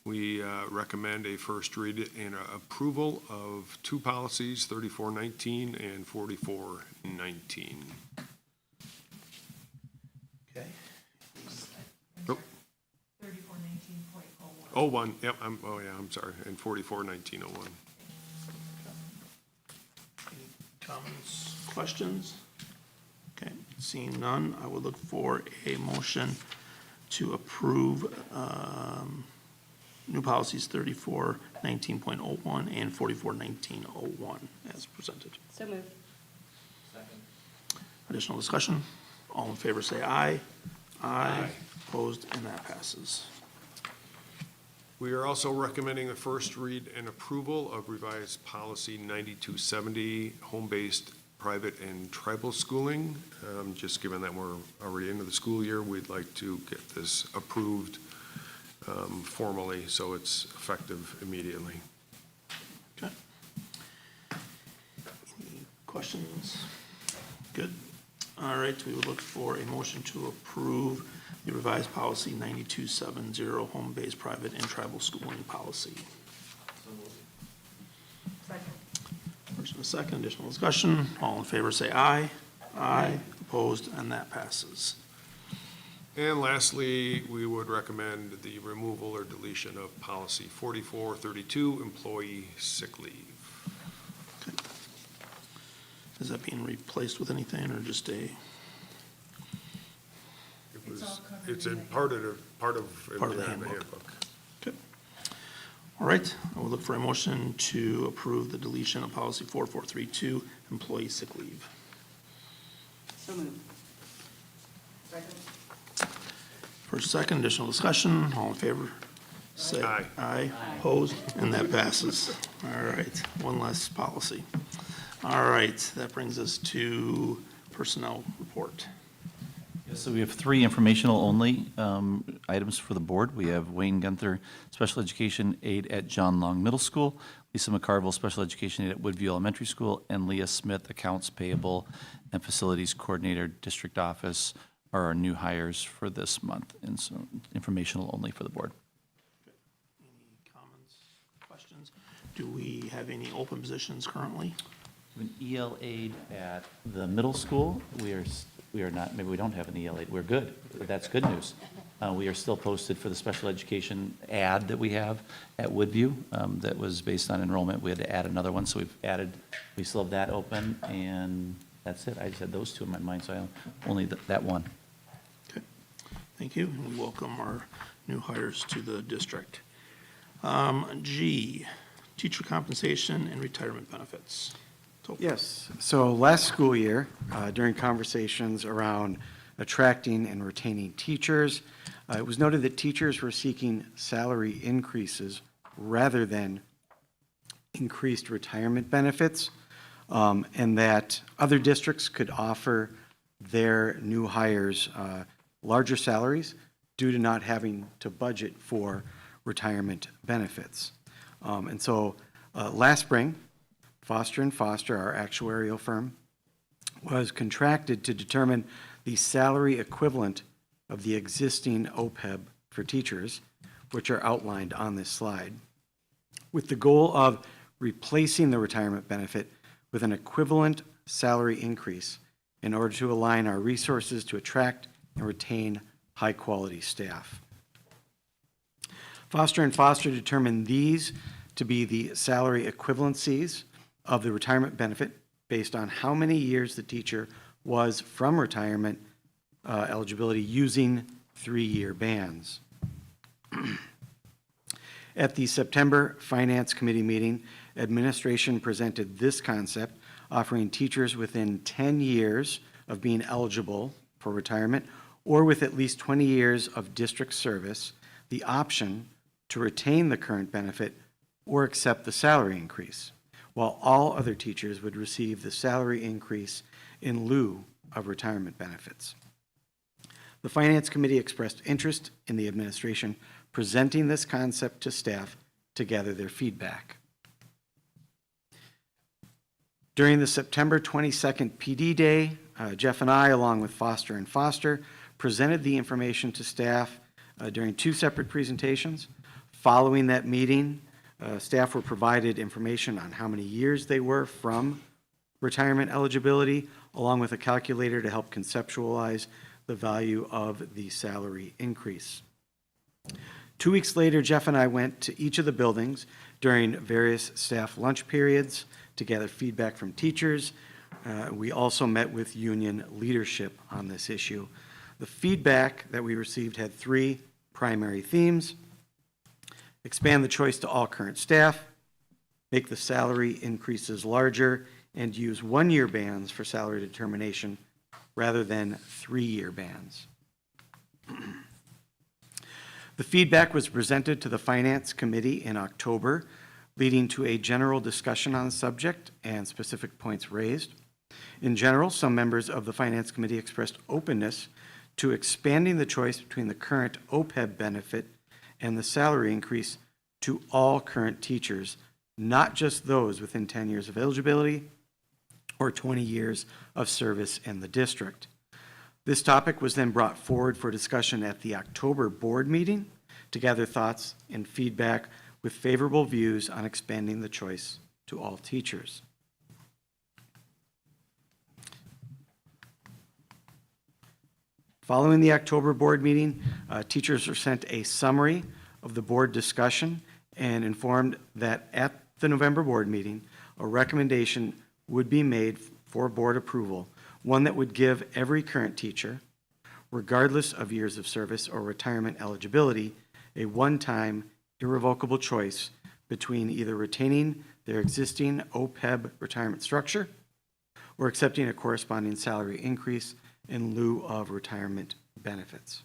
[SPEAKER 9] we recommend a first read and approval of two policies, 3419 and 4419.
[SPEAKER 2] Okay.
[SPEAKER 9] Oh.
[SPEAKER 16] 3419.01.
[SPEAKER 9] Oh, one, yep, I'm sorry, and 441901.
[SPEAKER 2] Any comments, questions? Okay, seeing none, I would look for a motion to approve new policies 3419.01 and 441901 as presented.
[SPEAKER 15] So moved.
[SPEAKER 2] Additional discussion? All in favor say aye. Aye. Opposed, and that passes.
[SPEAKER 9] We are also recommending the first read and approval of revised policy 9270, home-based private and tribal schooling. Just given that we're already into the school year, we'd like to get this approved formally so it's effective immediately.
[SPEAKER 2] Okay. Any questions? Good. All right, we would look for a motion to approve the revised policy 9270, home-based private and tribal schooling policy.
[SPEAKER 16] Second.
[SPEAKER 2] First and a second, additional discussion. All in favor say aye. Aye. Opposed, and that passes.
[SPEAKER 9] And lastly, we would recommend the removal or deletion of policy 4432, employee sick leave.
[SPEAKER 2] Okay. Is that being replaced with anything or just a?
[SPEAKER 9] It's in part of
[SPEAKER 2] the handbook.
[SPEAKER 9] handbook.
[SPEAKER 2] Okay. All right, I will look for a motion to approve the deletion of policy 4432, employee sick leave.
[SPEAKER 15] So moved.
[SPEAKER 16] Second.
[SPEAKER 2] First, second, additional discussion, all in favor? Say
[SPEAKER 9] Aye.
[SPEAKER 2] Aye. Opposed, and that passes. All right, one less policy. All right, that brings us to personnel report.
[SPEAKER 4] So we have three informational only items for the board. We have Wayne Gunther, Special Education Aide at John Long Middle School, Lisa McCarville, Special Education Aide at Woodview Elementary School, and Leah Smith, Accounts Payable and Facilities Coordinator, District Office, are our new hires for this month, and so informational only for the board.
[SPEAKER 2] Any comments, questions? Do we have any open positions currently?
[SPEAKER 4] An EL aide at the middle school. We are not, maybe we don't have an EL aide. We're good. That's good news. We are still posted for the special education ad that we have at Woodview that was based on enrollment. We had to add another one, so we still have that open, and that's it. I just had those two in my mind, so I only that one.
[SPEAKER 2] Thank you, and we welcome our new hires to the district. G, teacher compensation and retirement benefits.
[SPEAKER 19] Yes, so last school year, during conversations around attracting and retaining teachers, it was noted that teachers were seeking salary increases rather than increased retirement benefits, and that other districts could offer their new hires larger salaries due to not having to budget for retirement benefits. And so last spring, Foster & Foster, our actuarial firm, was contracted to determine the salary equivalent of the existing OPEB for teachers, which are outlined on this slide, with the goal of replacing the retirement benefit with an equivalent salary increase in order to align our resources to attract and retain high-quality staff. Foster & Foster determined these to be the salary equivalencies of the retirement benefit based on how many years the teacher was from retirement eligibility using 3-year bands. At the September Finance Committee meeting, administration presented this concept, offering teachers within 10 years of being eligible for retirement or with at least 20 years of district service the option to retain the current benefit or accept the salary increase, while all other teachers would receive the salary increase in lieu of retirement benefits. The Finance Committee expressed interest in the administration presenting this concept to staff to gather their feedback. During the September 22nd PD Day, Jeff and I, along with Foster & Foster, presented the information to staff during 2 separate presentations. Following that meeting, staff were provided information on how many years they were from retirement eligibility, along with a calculator to help conceptualize the value of the salary increase. 2 weeks later, Jeff and I went to each of the buildings during various staff lunch periods to gather feedback from teachers. We also met with union leadership on this issue. The feedback that we received had 3 primary themes: expand the choice to all current staff, make the salary increases larger, and use 1-year bands for salary determination rather than 3-year bands. The feedback was presented to the Finance Committee in October, leading to a general discussion on the subject and specific points raised. In general, some members of the Finance Committee expressed openness to expanding the choice between the current OPEB benefit and the salary increase to all current teachers, not just those within 10 years of eligibility or 20 years of service in the district. This topic was then brought forward for discussion at the October board meeting to gather thoughts and feedback with favorable views on expanding the choice to all teachers. Following the October board meeting, teachers were sent a summary of the board discussion and informed that at the November board meeting, a recommendation would be made for board approval, one that would give every current teacher, regardless of years of service or retirement eligibility, a one-time irrevocable choice between either retaining their existing OPEB retirement structure or accepting a corresponding salary increase in lieu of retirement benefits.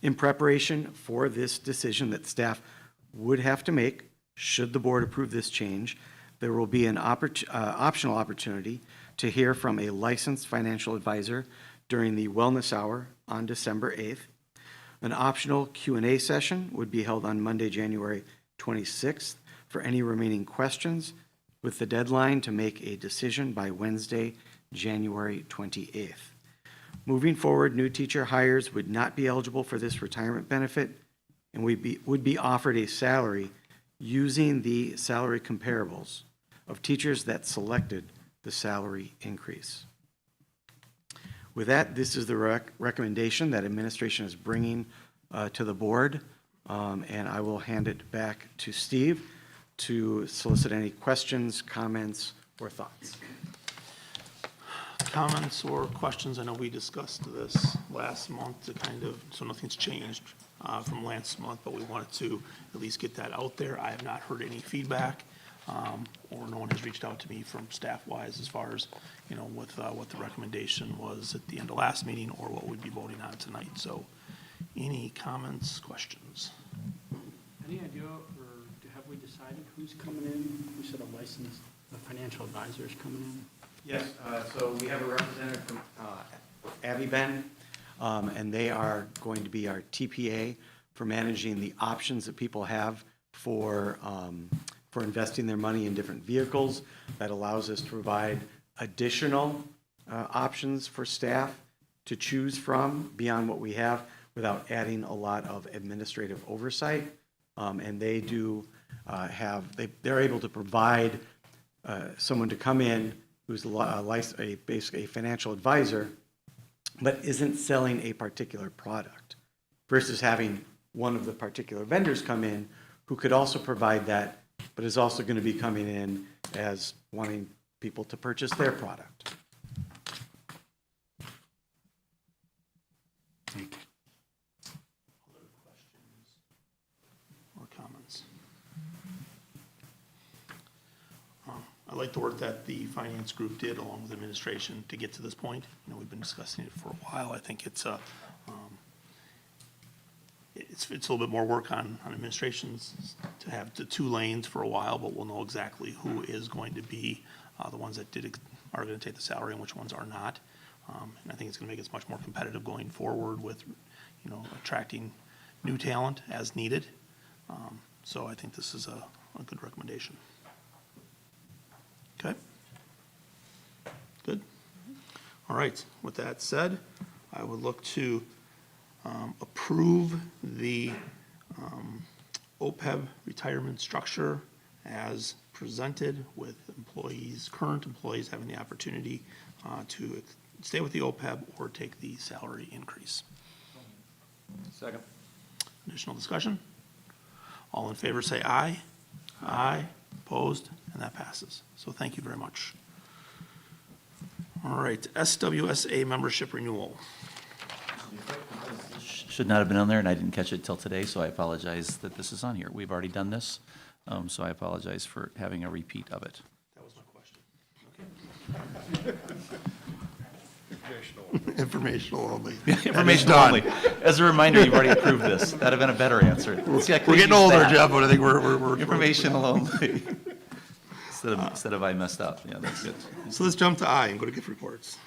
[SPEAKER 19] In preparation for this decision that staff would have to make, should the board approve this change, there will be an optional opportunity to hear from a licensed financial advisor during the wellness hour on December 8th. An optional Q&A session would be held on Monday, January 26th for any remaining questions, with the deadline to make a decision by Wednesday, January 28th. Moving forward, new teacher hires would not be eligible for this retirement benefit and would be offered a salary using the salary comparables of teachers that selected the salary increase. With that, this is the recommendation that administration is bringing to the board, and I will hand it back to Steve to solicit any questions, comments, or thoughts.
[SPEAKER 2] comments or questions? I know we discussed this last month to kind of, so nothing's changed from last month, but we wanted to at least get that out there. I have not heard any feedback, or no one has reached out to me from staff-wise as far as, you know, with what the recommendation was at the end of last meeting or what we'd be voting on tonight. So any comments, questions?
[SPEAKER 12] Any idea, or have we decided who's coming in? We said a licensed, a financial advisor is coming in.
[SPEAKER 19] Yes, so we have a representative from Abby Ben, and they are going to be our TPA for managing the options that people have for investing their money in different vehicles. That allows us to provide additional options for staff to choose from beyond what we have without adding a lot of administrative oversight. And they do they're able to provide someone to come in who's basically a financial advisor, but isn't selling a particular product, versus having one of the particular vendors come in who could also provide that, but is also going to be coming in as wanting people to purchase their product.
[SPEAKER 2] Or comments? I like the work that the finance group did along with administration to get to this point. You know, we've been discussing it for a while. I think it's a little bit more work on administrations to have the 2 lanes for a while, but we'll know exactly who is going to be the ones that are going to take the salary and which ones are not. And I think it's going to make us much more competitive going forward with, you know, attracting new talent as needed. So I think this is a good recommendation. Okay. Good. All right. With that said, I would look to approve the OPEB retirement structure as presented, with current employees having the opportunity to stay with the OPEB or take the salary increase.
[SPEAKER 4] Second.
[SPEAKER 2] Additional discussion? All in favor say aye. Aye. Opposed? And that passes. So thank you very much. All right, SWSA membership renewal.
[SPEAKER 4] Should not have been on there, and I didn't catch it till today, so I apologize that this is on here. We've already done this, so I apologize for having a repeat of it.
[SPEAKER 2] That was my question. Okay. Informational only.
[SPEAKER 4] Informational only. As a reminder, you've already approved this. That'd have been a better answer.
[SPEAKER 2] We're getting older, Jeff, but I think we're
[SPEAKER 4] Informational only. Instead of I messed up. Yeah, that's good.
[SPEAKER 2] So let's jump to I and go to gift reports.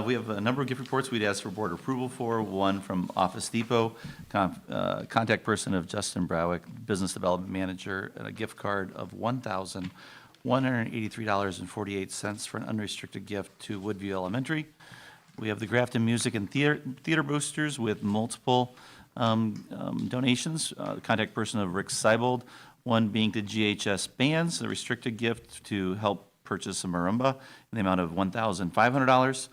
[SPEAKER 4] We have a number of gift reports we'd ask for board approval for. One from Office Depot, contact person of Justin Browick, business development manager, and a gift card of $1,183.48 for an unrestricted gift to Woodview Elementary. We have the Grafton Music and Theater Boosters with multiple donations. Contact person of Rick Seibold, one being to GHS Bands, a restricted gift to help purchase a marimba in the amount of $1,500.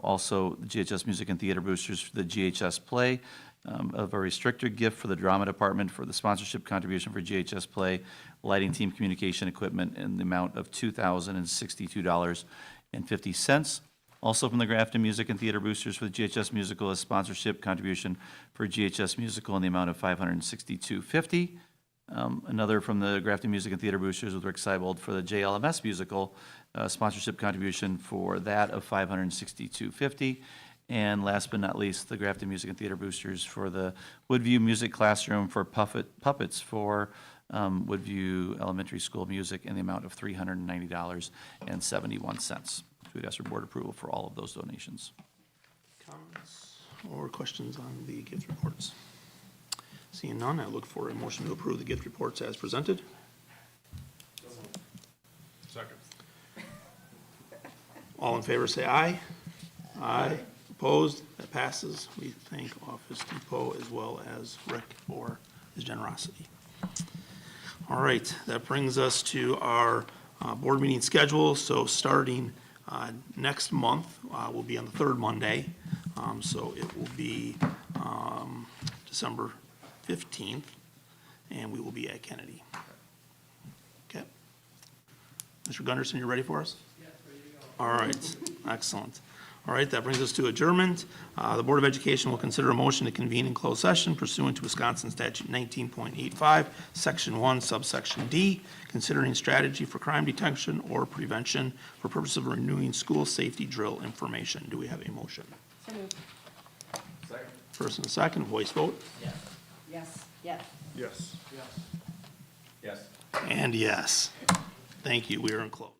[SPEAKER 4] Also, the GHS Music and Theater Boosters for the GHS Play, of a restricted gift for the Drama Department for the sponsorship contribution for GHS Play, lighting team communication equipment in the amount of $2,062.50. Also from the Grafton Music and Theater Boosters for the GHS Musical, a sponsorship contribution for GHS Musical in the amount of $562.50. Another from the Grafton Music and Theater Boosters with Rick Seibold for the JLMS Musical, sponsorship contribution for that of $562.50. And last but not least, the Grafton Music and Theater Boosters for the Woodview Music Classroom for puppets for Woodview Elementary School Music in the amount of $390.71. So we'd ask for board approval for all of those donations.
[SPEAKER 2] Comments or questions on the gift reports? Seeing none, I look for a motion to approve the gift reports as presented.
[SPEAKER 9] Second.
[SPEAKER 2] All in favor say aye. Aye. Opposed? That passes. We thank Office Depot as well as Rick for his generosity. All right, that brings us to our board meeting schedule. So starting next month will be on the third Monday. So it will be December 15th, and we will be at Kennedy. Okay. Mr. Gunderson, you ready for us? Yes, ready to go. All right. Excellent. All right, that brings us to adjournment. The Board of Education will consider a motion to convene in closed session pursuant to Wisconsin Statute 19.85, Section 1, subsection D, considering strategy for crime detection or prevention for purpose of renewing school safety drill information. Do we have a motion?
[SPEAKER 9] Second.
[SPEAKER 2] First and second, voice vote.
[SPEAKER 17] Yes.
[SPEAKER 16] Yes. Yes.
[SPEAKER 9] Yes.
[SPEAKER 2] And yes. Thank you. We are in close.